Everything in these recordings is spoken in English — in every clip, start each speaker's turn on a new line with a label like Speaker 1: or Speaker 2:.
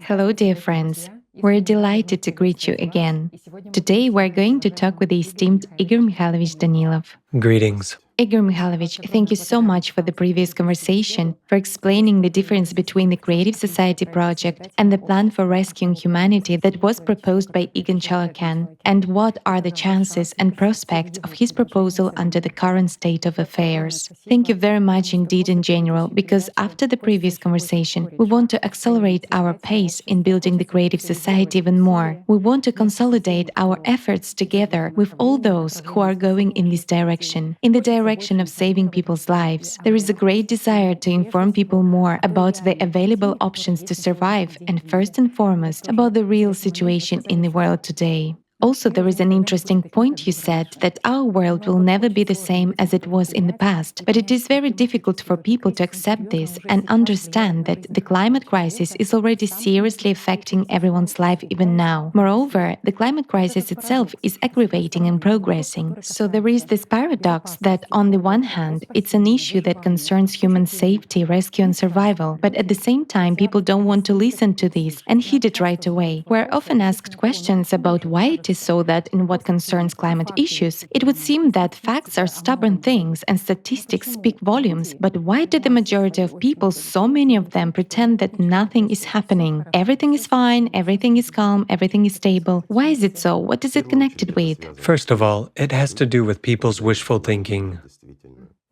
Speaker 1: Hello, dear friends. We're delighted to greet you again. Today, we're going to talk with the esteemed Igor Mikhailovich Danilov.
Speaker 2: Greetings.
Speaker 1: Igor Mikhailovich, thank you so much for the previous conversation, for explaining the difference between the Creative Society project and the plan for rescuing humanity that was proposed by Egon Chalakyan, and what are the chances and prospects of his proposal under the current state of affairs. Thank you very much indeed in general, because after the previous conversation, we want to accelerate our pace in building the Creative Society even more. We want to consolidate our efforts together with all those who are going in this direction, in the direction of saving people's lives. There is a great desire to inform people more about the available options to survive, and first and foremost, about the real situation in the world today. Also, there is an interesting point you said that our world will never be the same as it was in the past, but it is very difficult for people to accept this and understand that the climate crisis is already seriously affecting everyone's life even now. Moreover, the climate crisis itself is aggravating and progressing. So there is this paradox that on the one hand, it's an issue that concerns human safety, rescue and survival, but at the same time, people don't want to listen to this and heed it right away. We're often asked questions about why it is so that in what concerns climate issues, it would seem that facts are stubborn things and statistics speak volumes. But why do the majority of people, so many of them, pretend that nothing is happening? Everything is fine, everything is calm, everything is stable. Why is it so? What is it connected with?
Speaker 2: First of all, it has to do with people's wishful thinking.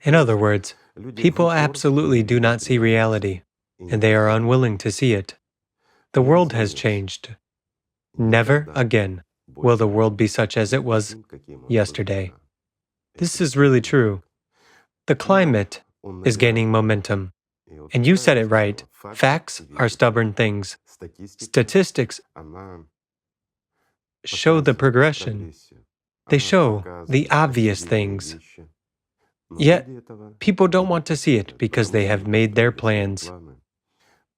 Speaker 2: In other words, people absolutely do not see reality, and they are unwilling to see it. The world has changed. Never again will the world be such as it was yesterday. This is really true. The climate is gaining momentum. And you said it right. Facts are stubborn things. Statistics show the progression. They show the obvious things. Yet, people don't want to see it because they have made their plans.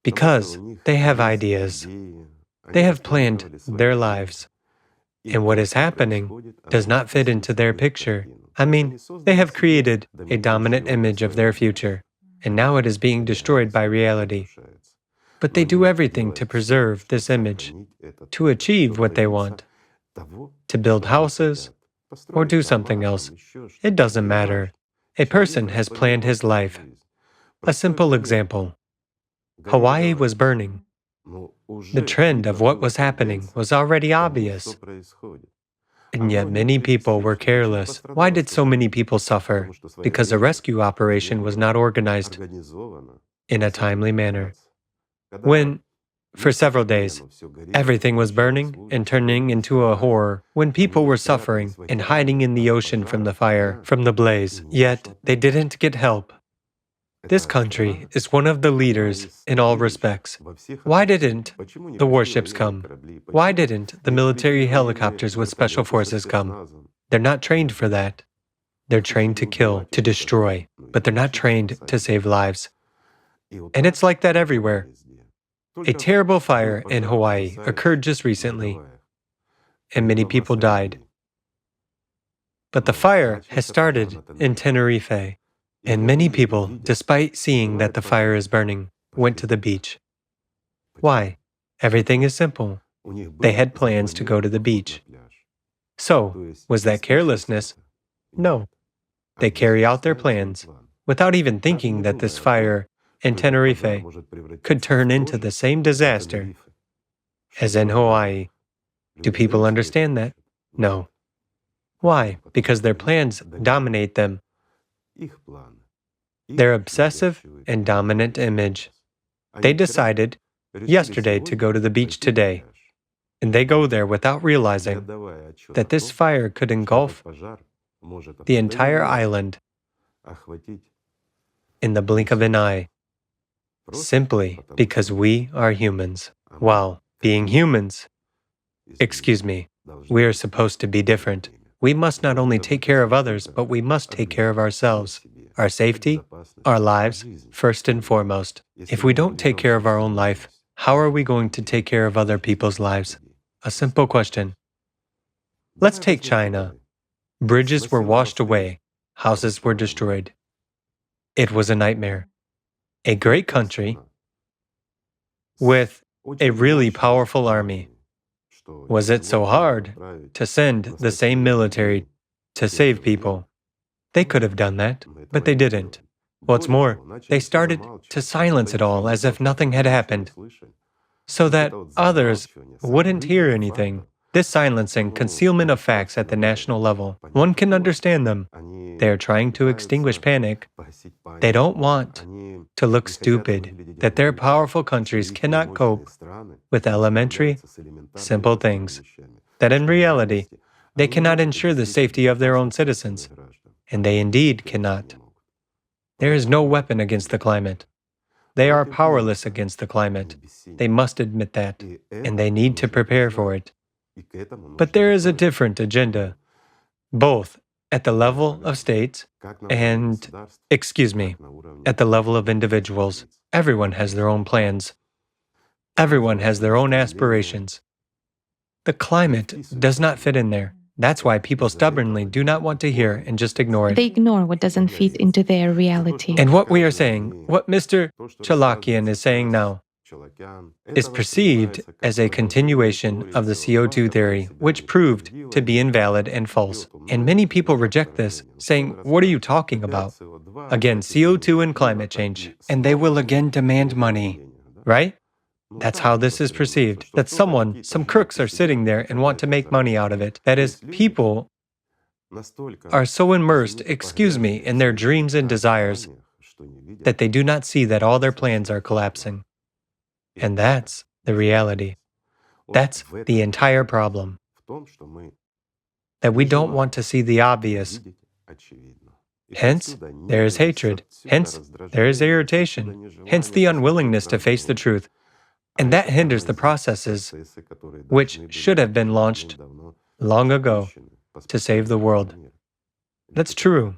Speaker 2: Because they have ideas. They have planned their lives. And what is happening does not fit into their picture. I mean, they have created a dominant image of their future, and now it is being destroyed by reality. But they do everything to preserve this image, to achieve what they want, to build houses, or do something else. It doesn't matter. A person has planned his life. A simple example. Hawaii was burning. The trend of what was happening was already obvious. And yet many people were careless. Why did so many people suffer? Because a rescue operation was not organized in a timely manner. When, for several days, everything was burning and turning into a horror, when people were suffering and hiding in the ocean from the fire, from the blaze, yet they didn't get help. This country is one of the leaders in all respects. Why didn't the warships come? Why didn't the military helicopters with special forces come? They're not trained for that. They're trained to kill, to destroy, but they're not trained to save lives. And it's like that everywhere. A terrible fire in Hawaii occurred just recently, and many people died. But the fire has started in Tenerife. And many people, despite seeing that the fire is burning, went to the beach. Why? Everything is simple. They had plans to go to the beach. So, was that carelessness? No. They carry out their plans without even thinking that this fire in Tenerife could turn into the same disaster as in Hawaii. Do people understand that? No. Why? Because their plans dominate them. Their obsessive and dominant image. They decided yesterday to go to the beach today, and they go there without realizing that this fire could engulf the entire island in the blink of an eye, simply because we are humans. While being humans, we are supposed to be different. We must not only take care of others, but we must take care of ourselves. Our safety, our lives, first and foremost. If we don't take care of our own life, how are we going to take care of other people's lives? A simple question. Let's take China. Bridges were washed away, houses were destroyed. It was a nightmare. A great country with a really powerful army. Was it so hard to send the same military to save people? They could have done that, but they didn't. What's more, they started to silence it all as if nothing had happened, so that others wouldn't hear anything. This silencing, concealment of facts at the national level, one can understand them. They are trying to extinguish panic. They don't want to look stupid, that their powerful countries cannot cope with elementary, simple things, that in reality, they cannot ensure the safety of their own citizens, and they indeed cannot. There is no weapon against the climate. They are powerless against the climate. They must admit that, and they need to prepare for it. But there is a different agenda, both at the level of states and, at the level of individuals. Everyone has their own plans. Everyone has their own aspirations. The climate does not fit in there. That's why people stubbornly do not want to hear and just ignore it.
Speaker 1: They ignore what doesn't fit into their reality.
Speaker 2: And what we are saying, what Mr. Chalakian is saying now, is perceived as a continuation of the CO2 theory, which proved to be invalid and false. And many people reject this, saying, "What are you talking about?" Again, CO2 and climate change. And they will again demand money, right? That's how this is perceived, that some crooks are sitting there and want to make money out of it. That is, people are so immersed, in their dreams and desires, that they do not see that all their plans are collapsing. And that's the reality. That's the entire problem. That we don't want to see the obvious. Hence, there is hatred. Hence, there is irritation. Hence, the unwillingness to face the truth. And that hinders the processes which should have been launched long ago to save the world. That's true.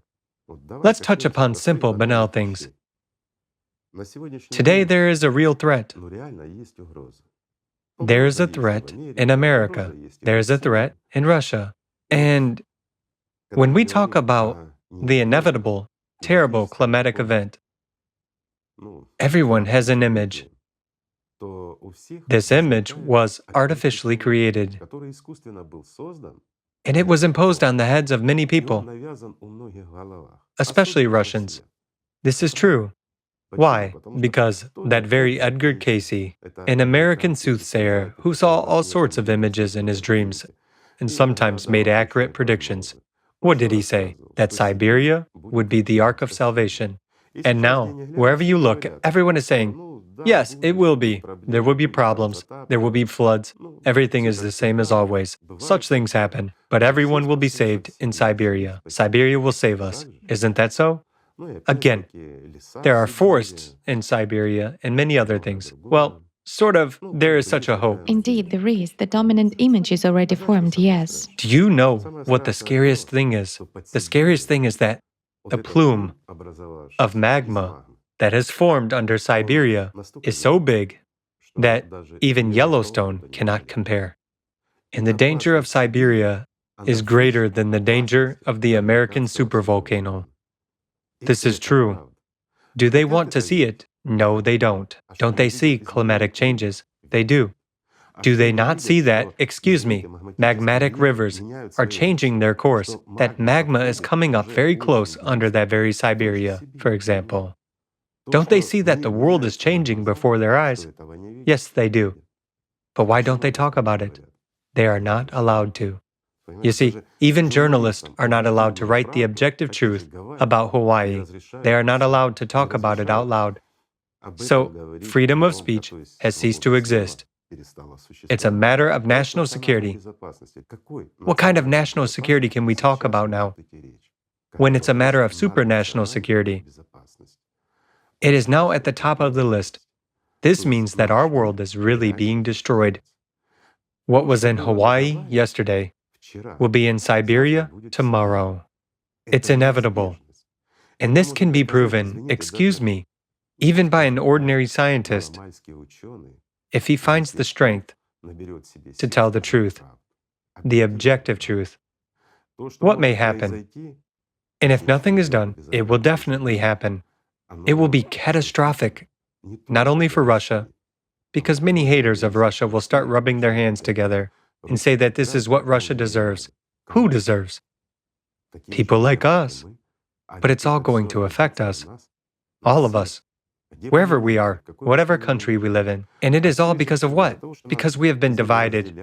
Speaker 2: Let's touch upon simple, banal things. Today there is a real threat. There is a threat in America. There is a threat in Russia. And when we talk about the inevitable, terrible climatic event, everyone has an image. This image was artificially created, and it was imposed on the heads of many people, especially Russians. This is true. Why? Because that very Edgar Cayce, an American soothsayer who saw all sorts of images in his dreams and sometimes made accurate predictions, what did he say? That Siberia would be the Ark of Salvation. And now, wherever you look, everyone is saying, yes, it will be. There will be problems. There will be floods. Everything is the same as always. Such things happen. But everyone will be saved in Siberia. Siberia will save us. Isn't that so? Again, there are forests in Siberia and many other things. Well, sort of, there is such a hope.
Speaker 1: Indeed, there is. The dominant image is already formed, yes.
Speaker 2: Do you know what the scariest thing is? The scariest thing is that the plume of magma that has formed under Siberia is so big that even Yellowstone cannot compare. And the danger of Siberia is greater than the danger of the American supervolcano. This is true. Do they want to see it? No, they don't. Don't they see climatic changes? They do. Do they not see that, magmatic rivers are changing their course, that magma is coming up very close under that very Siberia, for example? Don't they see that the world is changing before their eyes? Yes, they do. But why don't they talk about it? They are not allowed to. You see, even journalists are not allowed to write the objective truth about Hawaii. They are not allowed to talk about it out loud. So, freedom of speech has ceased to exist. It's a matter of national security. What kind of national security can we talk about now when it's a matter of supranational security? It is now at the top of the list. This means that our world is really being destroyed. What was in Hawaii yesterday will be in Siberia tomorrow. It's inevitable. And this can be proven, even by an ordinary scientist, if he finds the strength to tell the truth, the objective truth. What may happen? And if nothing is done, it will definitely happen. It will be catastrophic, not only for Russia, because many haters of Russia will start rubbing their hands together and say that this is what Russia deserves. Who deserves? People like us. But it's all going to affect us. All of us. Wherever we are, whatever country we live in. And it is all because of what? Because we have been divided.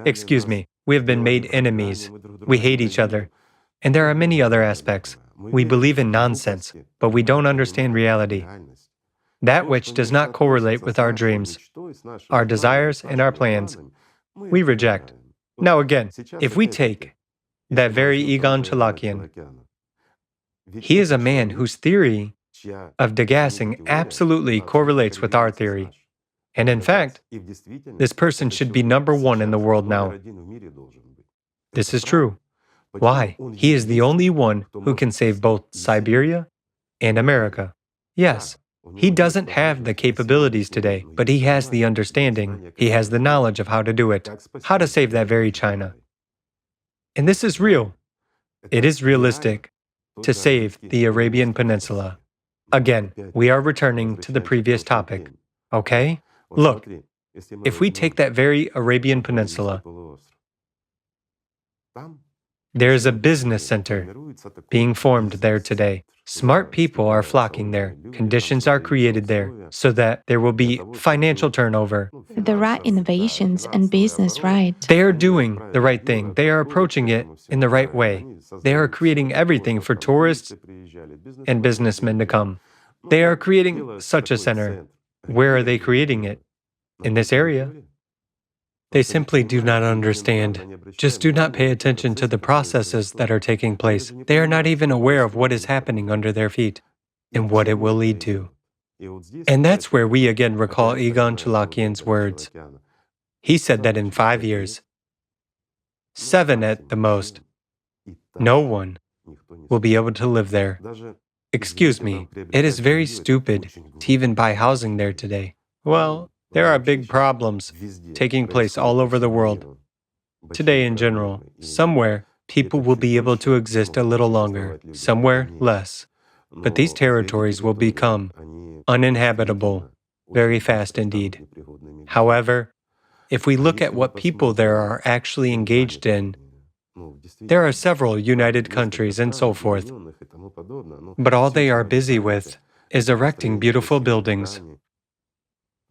Speaker 2: We have been made enemies. We hate each other. And there are many other aspects. We believe in nonsense, but we don't understand reality. That which does not correlate with our dreams, our desires, and our plans, we reject. Now again, if we take that very Egon Chalakian, he is a man whose theory of degassing absolutely correlates with our theory. And in fact, this person should be number one in the world now. This is true. Why? He is the only one who can save both Siberia and America. Yes, he doesn't have the capabilities today, but he has the understanding, he has the knowledge of how to do it, how to save that very China. And this is real. It is realistic to save the Arabian Peninsula. Again, we are returning to the previous topic, okay? Look, if we take that very Arabian Peninsula, there is a business center being formed there today. Smart people are flocking there. Conditions are created there so that there will be financial turnover.
Speaker 1: There are innovations and business, right?
Speaker 2: They are doing the right thing. They are approaching it in the right way. They are creating everything for tourists and businessmen to come. They are creating such a center. Where are they creating it? In this area. They simply do not understand. Just do not pay attention to the processes that are taking place. They are not even aware of what is happening under their feet and what it will lead to. And that's where we again recall Egon Chalakian's words. He said that in 5 years, 7 at the most, no one will be able to live there. Excuse me, it is very stupid to even buy housing there today. Well, there are big problems taking place all over the world. Today in general, somewhere people will be able to exist a little longer, somewhere less. But these territories will become uninhabitable very fast indeed. However, if we look at what people there are actually engaged in, there are several united countries and so forth. But all they are busy with is erecting beautiful buildings.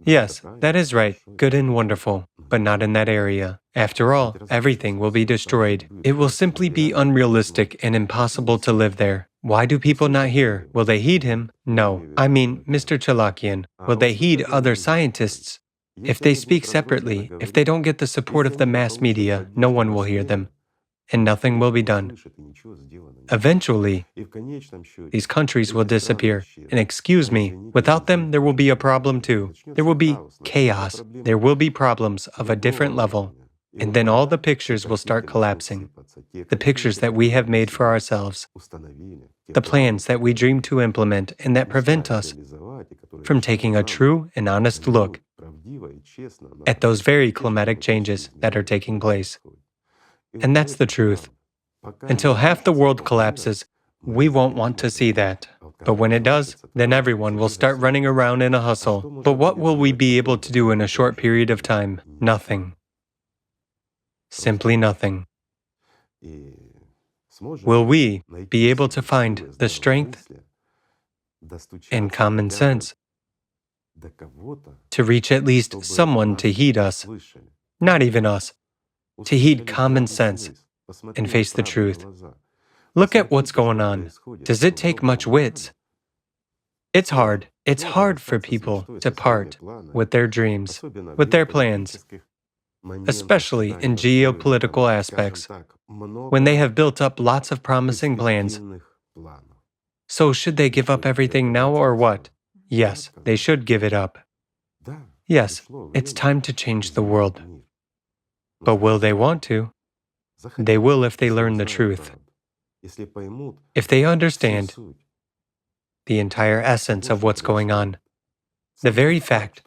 Speaker 2: Yes, that is right, good and wonderful, but not in that area. After all, everything will be destroyed. It will simply be unrealistic and impossible to live there. Why do people not hear? Will they heed him? No. I mean, Mr. Chalakian, will they heed other scientists? If they speak separately, if they don't get the support of the mass media, no one will hear them, and nothing will be done. Eventually, these countries will disappear. And excuse me, without them, there will be a problem too. There will be chaos. There will be problems of a different level. And then all the pictures will start collapsing. The pictures that we have made for ourselves. The plans that we dream to implement and that prevent us from taking a true and honest look at those very climatic changes that are taking place. And that's the truth. Until half the world collapses, we won't want to see that. But when it does, then everyone will start running around in a hustle. But what will we be able to do in a short period of time? Nothing. Simply nothing. Will we be able to find the strength and common sense to reach at least someone to heed us? Not even us. To heed common sense and face the truth. Look at what's going on. Does it take much wits? It's hard. It's hard for people to part with their dreams, with their plans, especially in geopolitical aspects, when they have built up lots of promising plans. So should they give up everything now or what? Yes, they should give it up. Yes, it's time to change the world. But will they want to? They will if they learn the truth. If they understand the entire essence of what's going on. The very fact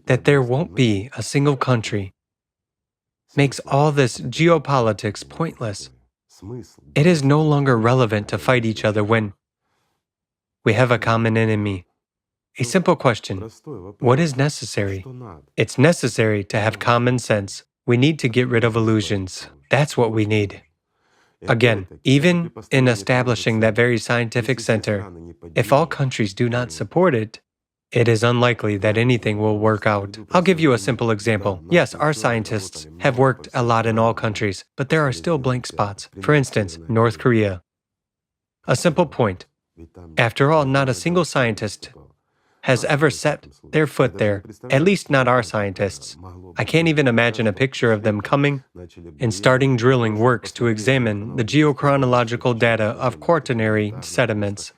Speaker 2: that there won't be a single country makes all this geopolitics pointless. It is no longer relevant to fight each other when we have a common enemy, A simple question. What is necessary? It's necessary to have common sense. We need to get rid of illusions. That's what we need. Again, even in establishing that very scientific center, if all countries do not support it, it is unlikely that anything will work out. I'll give you a simple example. Yes, our scientists have worked a lot in all countries, but there are still blank spots. For instance, North Korea. A simple point. After all, not a single scientist has ever set their foot there, at least not our scientists. I can't even imagine a picture of them coming and starting drilling works to examine the geochronological data of Quaternary sediments.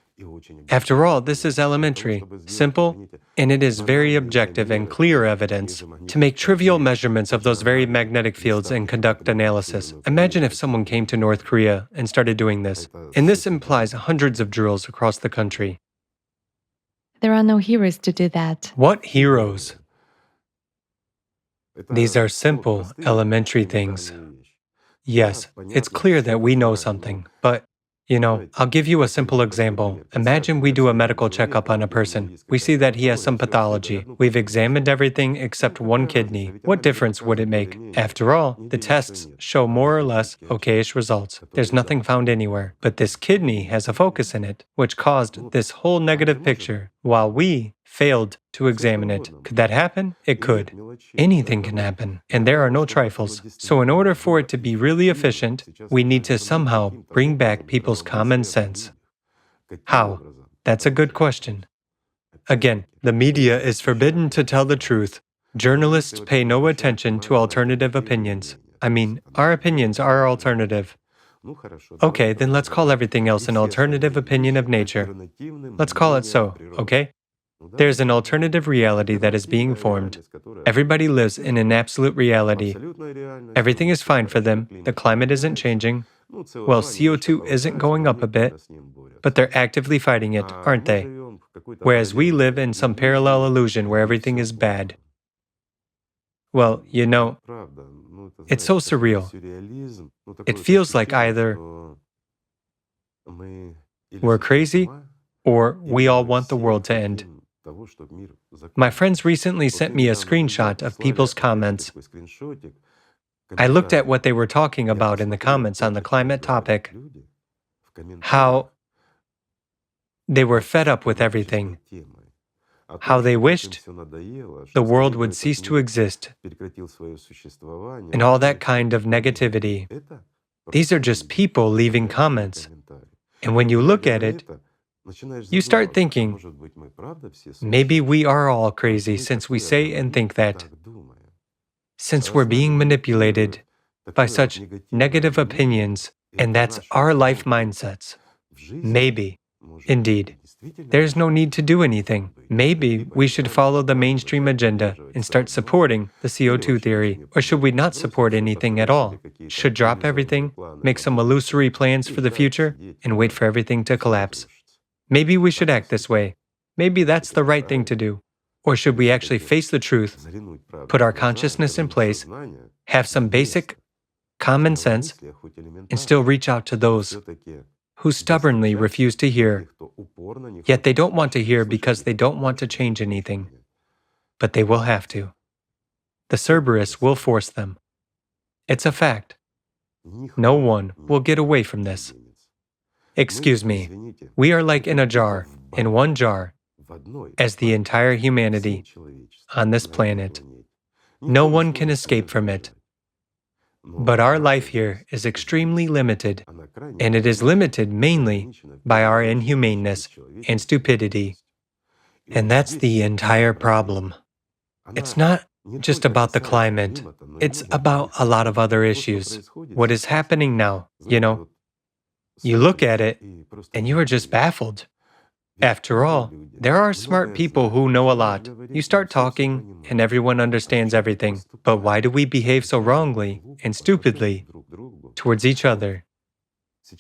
Speaker 2: After all, this is elementary, simple, and it is very objective and clear evidence to make trivial measurements of those very magnetic fields and conduct analysis. Imagine if someone came to North Korea and started doing this, and this implies hundreds of drills across the country.
Speaker 1: There are no heroes to do that.
Speaker 2: What heroes? These are simple, elementary things. Yes, it's clear that we know something, but I'll give you a simple example. Imagine we do a medical checkup on a person. We see that he has some pathology. We've examined everything except one kidney. What difference would it make? After all, the tests show more or less okayish results. There's nothing found anywhere. But this kidney has a focus in it, which caused this whole negative picture, while we failed to examine it. Could that happen? It could. Anything can happen, and there are no trifles. So in order for it to be really efficient, we need to somehow bring back people's common sense. How? That's a good question. Again, the media is forbidden to tell the truth. Journalists pay no attention to alternative opinions. I mean, our opinions are alternative. Okay, then let's call everything else an alternative opinion of nature. Let's call it so, okay? There's an alternative reality that is being formed. Everybody lives in an absolute reality. Everything is fine for them. The climate isn't changing. Well, CO2 isn't going up a bit, but they're actively fighting it, aren't they? Whereas we live in some parallel illusion where everything is bad. Well, it's so surreal. It feels like either we're crazy or we all want the world to end. My friends recently sent me a screenshot of people's comments. I looked at what they were talking about in the comments on the climate topic, how they were fed up with everything, how they wished the world would cease to exist, and all that kind of negativity. These are just people leaving comments. And when you look at it, you start thinking, maybe we are all crazy since we say and think that. Since we're being manipulated by such negative opinions, and that's our life mindsets. Maybe, indeed, there's no need to do anything. Maybe we should follow the mainstream agenda and start supporting the CO2 theory. Or should we not support anything at all? Should drop everything, make some illusory plans for the future, and wait for everything to collapse? Maybe we should act this way. Maybe that's the right thing to do. Or should we actually face the truth, put our consciousness in place, have some basic common sense, and still reach out to those who stubbornly refuse to hear, yet they don't want to hear because they don't want to change anything. But they will have to. The Cerberus will force them. It's a fact. No one will get away from this. Excuse me, we are like in a jar, in one jar, as the entire humanity on this planet. No one can escape from it. But our life here is extremely limited, and it is limited mainly by our inhumaneness and stupidity. And that's the entire problem. It's not just about the climate, it's about a lot of other issues. What is happening now, you look at it and you are just baffled. After all, there are smart people who know a lot. You start talking and everyone understands everything. But why do we behave so wrongly and stupidly towards each other?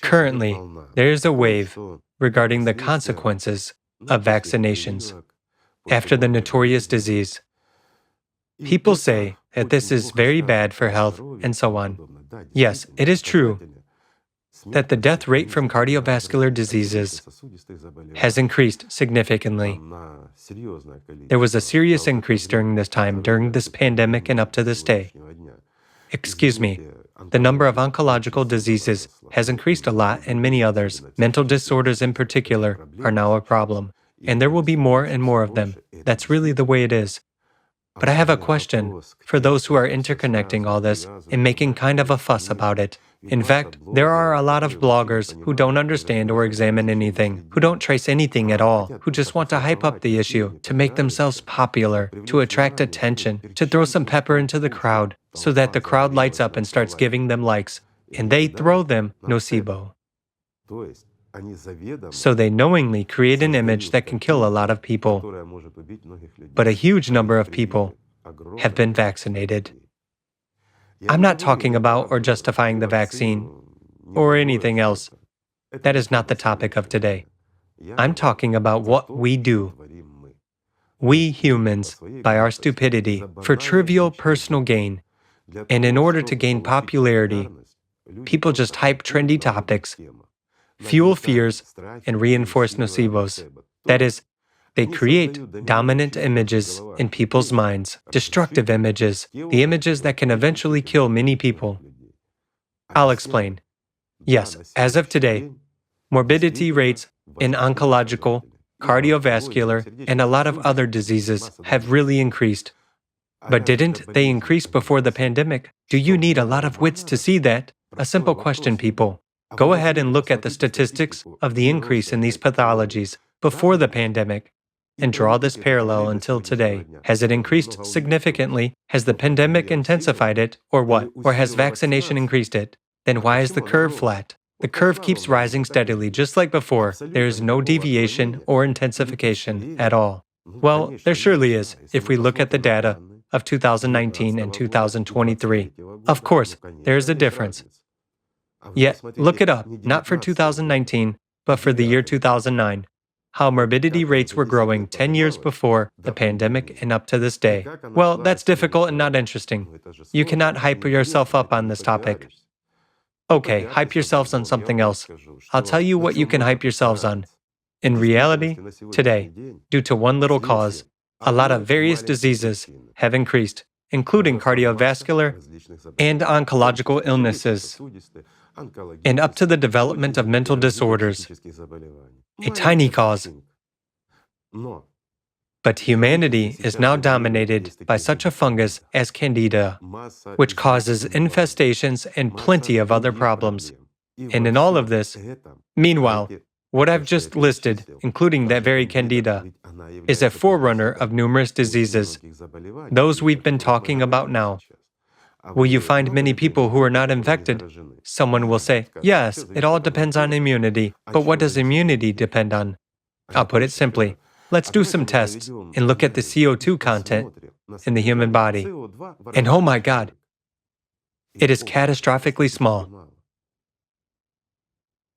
Speaker 2: Currently, there is a wave regarding the consequences of vaccinations after the notorious disease. People say that this is very bad for health and so on. Yes, it is true. that the death rate from cardiovascular diseases has increased significantly. There was a serious increase during this time, during this pandemic and up to this day. Excuse me, the number of oncological diseases has increased a lot, and many others, mental disorders in particular, are now a problem. And there will be more and more of them. That's really the way it is. But I have a question for those who are interconnecting all this and making kind of a fuss about it. In fact, there are a lot of bloggers who don't understand or examine anything, who don't trace anything at all, who just want to hype up the issue, to make themselves popular, to attract attention, to throw some pepper into the crowd, so that the crowd lights up and starts giving them likes, and they throw them nocebo. So they knowingly create an image that can kill a lot of people. But a huge number of people have been vaccinated. I'm not talking about or justifying the vaccine or anything else. That is not the topic of today. I'm talking about what we do. We humans, by our stupidity, for trivial personal gain, and in order to gain popularity, people just hype trendy topics, fuel fears, and reinforce nocebos. That is, they create dominant images in people's minds, destructive images, the images that can eventually kill many people. I'll explain. Yes, as of today, morbidity rates in oncological, cardiovascular, and a lot of other diseases have really increased. But didn't they increase before the pandemic? Do you need a lot of wits to see that? A simple question, people. Go ahead and look at the statistics of the increase in these pathologies before the pandemic and draw this parallel until today. Has it increased significantly? Has the pandemic intensified it, or what? Or has vaccination increased it? Then why is the curve flat? The curve keeps rising steadily, just like before. There is no deviation or intensification at all. Well, there surely is, if we look at the data of 2019 and 2023. Of course, there is a difference. Yet, look it up, not for 2019, but for the year 2009. How morbidity rates were growing 10 years before the pandemic and up to this day. Well, that's difficult and not interesting. You cannot hype yourself up on this topic. Okay, hype yourselves on something else. I'll tell you what you can hype yourselves on. In reality, today, due to one little cause, a lot of various diseases have increased, including cardiovascular and oncological illnesses, and up to the development of mental disorders. A tiny cause. But humanity is now dominated by such a fungus as Candida, which causes infestations and plenty of other problems. And in all of this, meanwhile, what I've just listed, including that very Candida, is a forerunner of numerous diseases, those we've been talking about now. Will you find many people who are not infected? Someone will say, yes, it all depends on immunity. But what does immunity depend on? I'll put it simply. Let's do some tests and look at the CO2 content in the human body. And oh my God, it is catastrophically small.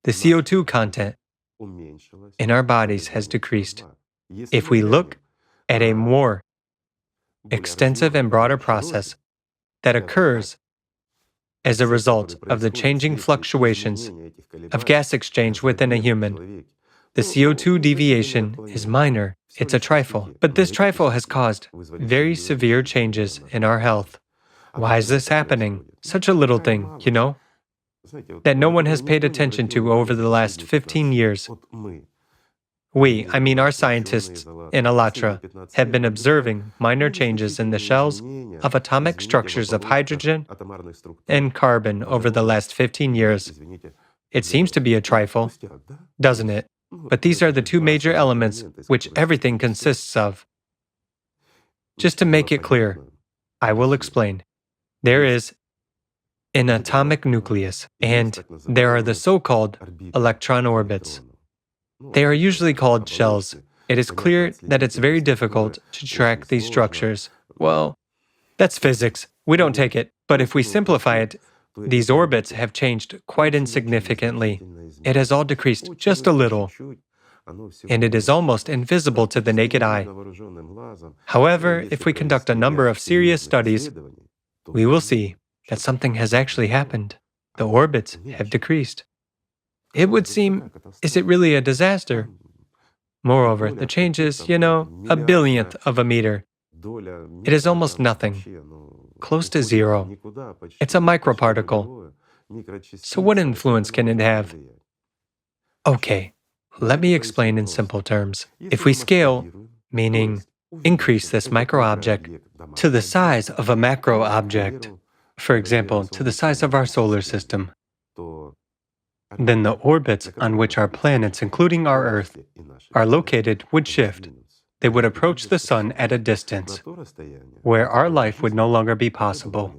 Speaker 2: The CO2 content in our bodies has decreased. If we look at a more extensive and broader process that occurs as a result of the changing fluctuations of gas exchange within a human, the CO2 deviation is minor, it's a trifle. But this trifle has caused very severe changes in our health. Why is this happening? Such a little thing, you know, that no one has paid attention to over the last 15 years. We, I mean our scientists in ALLATRA, have been observing minor changes in the shells of atomic structures of hydrogen and carbon over the last 15 years. It seems to be a trifle, doesn't it? But these are the two major elements which everything consists of. Just to make it clear, I will explain. There is an atomic nucleus, and there are the so-called electron orbits. They are usually called shells. It is clear that it's very difficult to track these structures. Well, that's physics. We don't take it. But if we simplify it, these orbits have changed quite insignificantly. It has all decreased just a little, and it is almost invisible to the naked eye. However, if we conduct a number of serious studies, we will see that something has actually happened. The orbits have decreased. It would seem, is it really a disaster? Moreover, the change is, a billionth of a meter. It is almost nothing, close to zero. It's a microparticle. So what influence can it have? Okay, let me explain in simple terms. If we scale, meaning increase this microobject to the size of a macro object, for example, to the size of our solar system, then the orbits on which our planets, including our Earth, are located would shift. They would approach the Sun at a distance where our life would no longer be possible.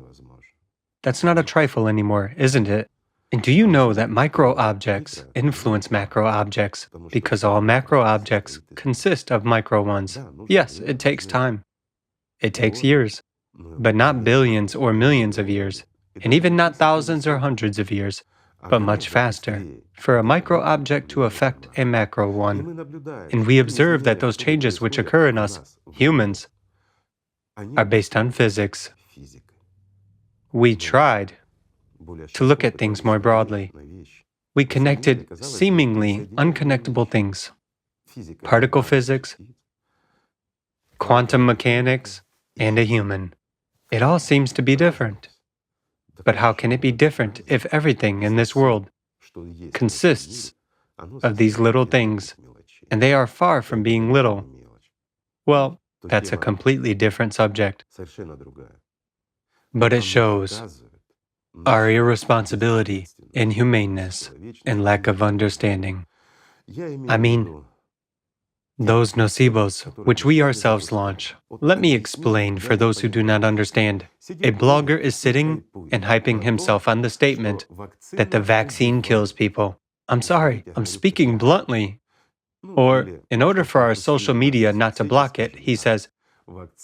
Speaker 2: That's not a trifle anymore, isn't it? And do you know that micro-objects influence macro-objects because all macro-objects consist of micro ones? Yes, it takes time. It takes years, but not billions or millions of years, and even not thousands or hundreds of years, but much faster, for a micro-object to affect a macro one. And we observe that those changes which occur in us, humans, are based on physics. We tried to look at things more broadly. We connected seemingly unconnectable things. Particle physics, quantum mechanics, and a human. It all seems to be different. But how can it be different if everything in this world consists of these little things, and they are far from being little? Well, that's a completely different subject. But it shows our irresponsibility, inhumaneness, and lack of understanding. I mean, those nocebos which we ourselves launch. Let me explain for those who do not understand. A blogger is sitting and hyping himself on the statement that the vaccine kills people. I'm sorry, I'm speaking bluntly. Or, in order for our social media not to block it, he says,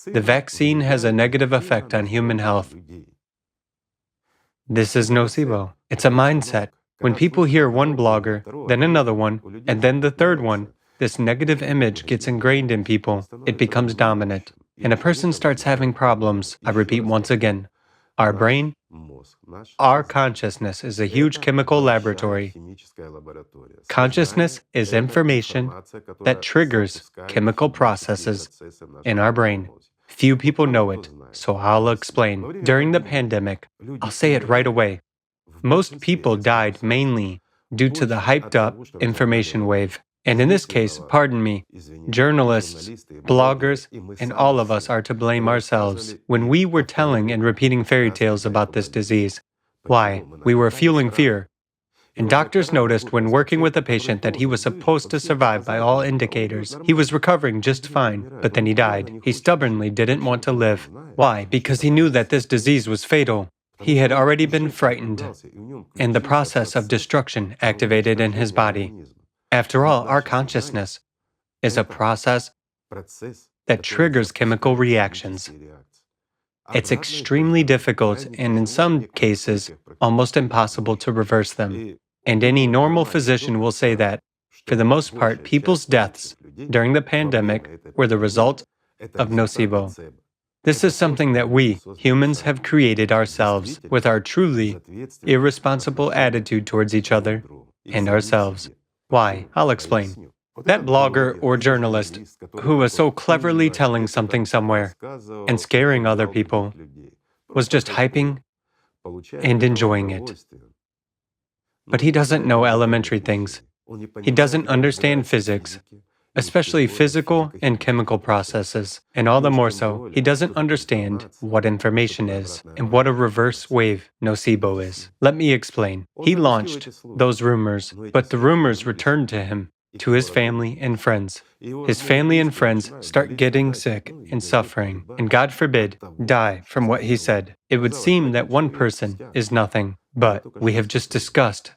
Speaker 2: the vaccine has a negative effect on human health. This is nocebo. It's a mindset. When people hear one blogger, then another one, and then the third one, this negative image gets ingrained in people. It becomes dominant. And a person starts having problems. I repeat once again. Our brain, our consciousness is a huge chemical laboratory. Consciousness is information that triggers chemical processes in our brain. Few people know it, so I'll explain. During the pandemic, I'll say it right away. Most people died mainly due to the hyped-up information wave. And in this case, pardon me, journalists, bloggers, and all of us are to blame ourselves when we were telling and repeating fairy tales about this disease. Why? We were fueling fear. And doctors noticed when working with a patient that he was supposed to survive by all indicators. He was recovering just fine, but then he died. He stubbornly didn't want to live. Why? Because he knew that this disease was fatal. He had already been frightened, and the process of destruction activated in his body. After all, our consciousness is a process that triggers chemical reactions. It's extremely difficult and in some cases, almost impossible to reverse them. And any normal physician will say that, for the most part, people's deaths during the pandemic were the result of nocebo. This is something that we, humans, have created ourselves with our truly irresponsible attitude towards each other and ourselves. Why? I'll explain. That blogger or journalist who was so cleverly telling something somewhere and scaring other people was just hyping and enjoying it. But he doesn't know elementary things. He doesn't understand physics, especially physical and chemical processes. And all the more so, he doesn't understand what information is and what a reverse wave nocebo is. Let me explain. He launched those rumors, but the rumors returned to him, to his family and friends. His family and friends start getting sick and suffering, and God forbid, die from what he said. It would seem that one person is nothing, but we have just discussed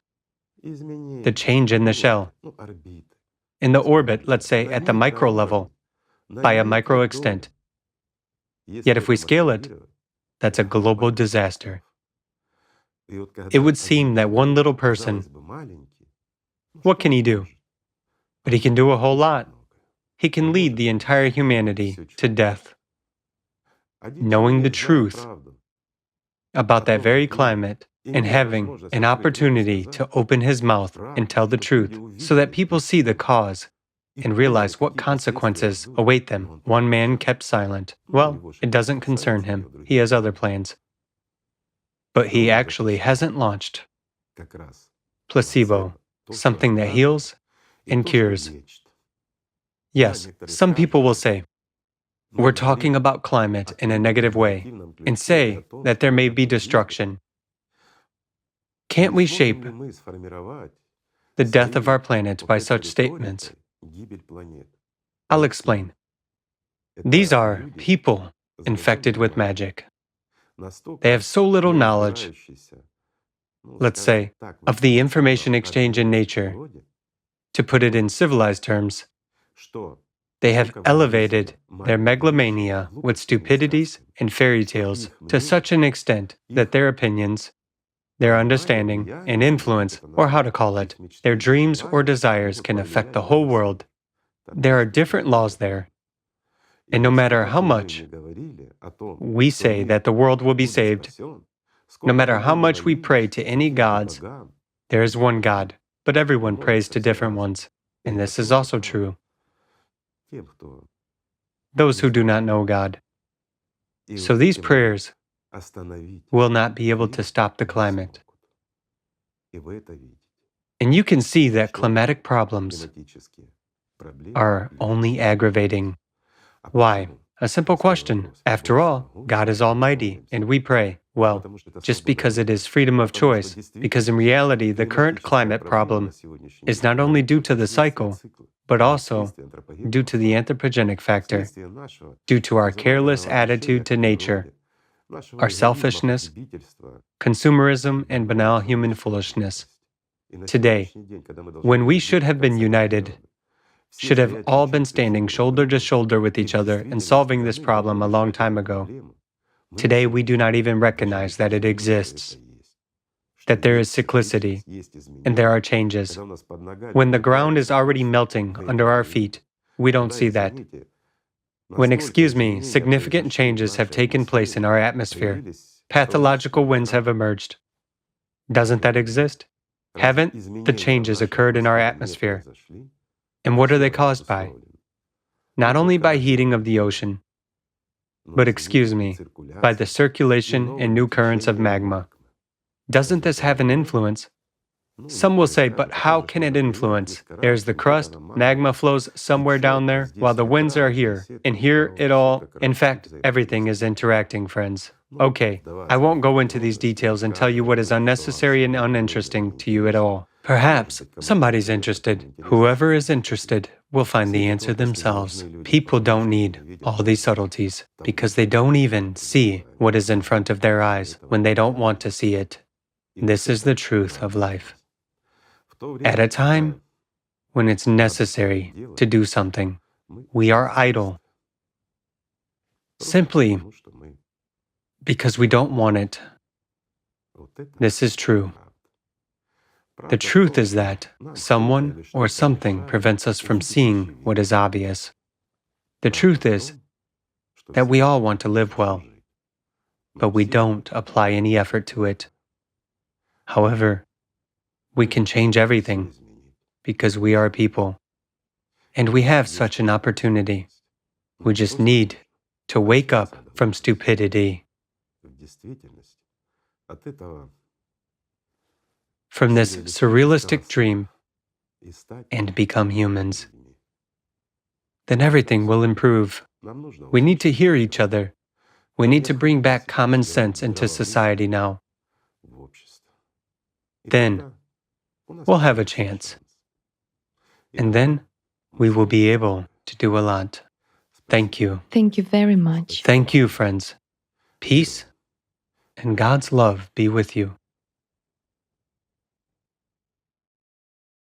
Speaker 2: the change in the shell. In the orbit, let's say at the micro level, by a micro extent. Yet if we scale it, that's a global disaster. It would seem that one little person, what can he do? But he can do a whole lot. He can lead the entire humanity to death. Knowing the truth about that very climate and having an opportunity to open his mouth and tell the truth so that people see the cause and realize what consequences await them. One man kept silent. Well, it doesn't concern him. He has other plans. But he actually hasn't launched placebo, something that heals and cures. Yes, some people will say, we're talking about climate in a negative way and say that there may be destruction. Can't we shape the death of our planet by such statements? I'll explain. These are people infected with magic. They have so little knowledge, let's say, of the information exchange in nature. To put it in civilized terms, they have elevated their megalomania with stupidities and fairy tales to such an extent that their opinions, their understanding and influence, or how to call it, their dreams or desires can affect the whole world. There are different laws there. And no matter how much we say that the world will be saved, no matter how much we pray to any gods, there is one God, but everyone prays to different ones. And this is also true. Those who do not know God. So these prayers will not be able to stop the climate. And you can see that climatic problems are only aggravating. Why? A simple question. After all, God is almighty, and we pray. Well, just because it is freedom of choice, because in reality, the current climate problem is not only due to the cycle, but also due to the anthropogenic factor, due to our careless attitude to nature, our selfishness, consumerism, and banal human foolishness. Today, when we should have been united, should have all been standing shoulder to shoulder with each other and solving this problem a long time ago. Today, we do not even recognize that it exists, that there is cyclicity, and there are changes. When the ground is already melting under our feet, we don't see that. When, significant changes have taken place in our atmosphere, pathological winds have emerged. Doesn't that exist? Haven't the changes occurred in our atmosphere? And what are they caused by? Not only by heating of the ocean, but by the circulation and new currents of magma. Doesn't this have an influence? Some will say, but how can it influence? There's the crust, magma flows somewhere down there, while the winds are here, and here it all, in fact, everything is interacting, friends. Okay, I won't go into these details and tell you what is unnecessary and uninteresting to you at all. Perhaps somebody's interested. Whoever is interested will find the answer themselves. People don't need all these subtleties because they don't even see what is in front of their eyes when they don't want to see it. This is the truth of life. At a time when it's necessary to do something, we are idle simply because we don't want it. This is true. The truth is that someone or something prevents us from seeing what is obvious. The truth is that we all want to live well, but we don't apply any effort to it. However, we can change everything because we are people, and we have such an opportunity. We just need to wake up from stupidity, from this surrealistic dream, and become humans. Then everything will improve. We need to hear each other. We need to bring back common sense into society now. Then we'll have a chance. And then we will be able to do a lot. Thank you.
Speaker 1: Thank you very much.
Speaker 2: Thank you, friends. Peace and God's love be with you.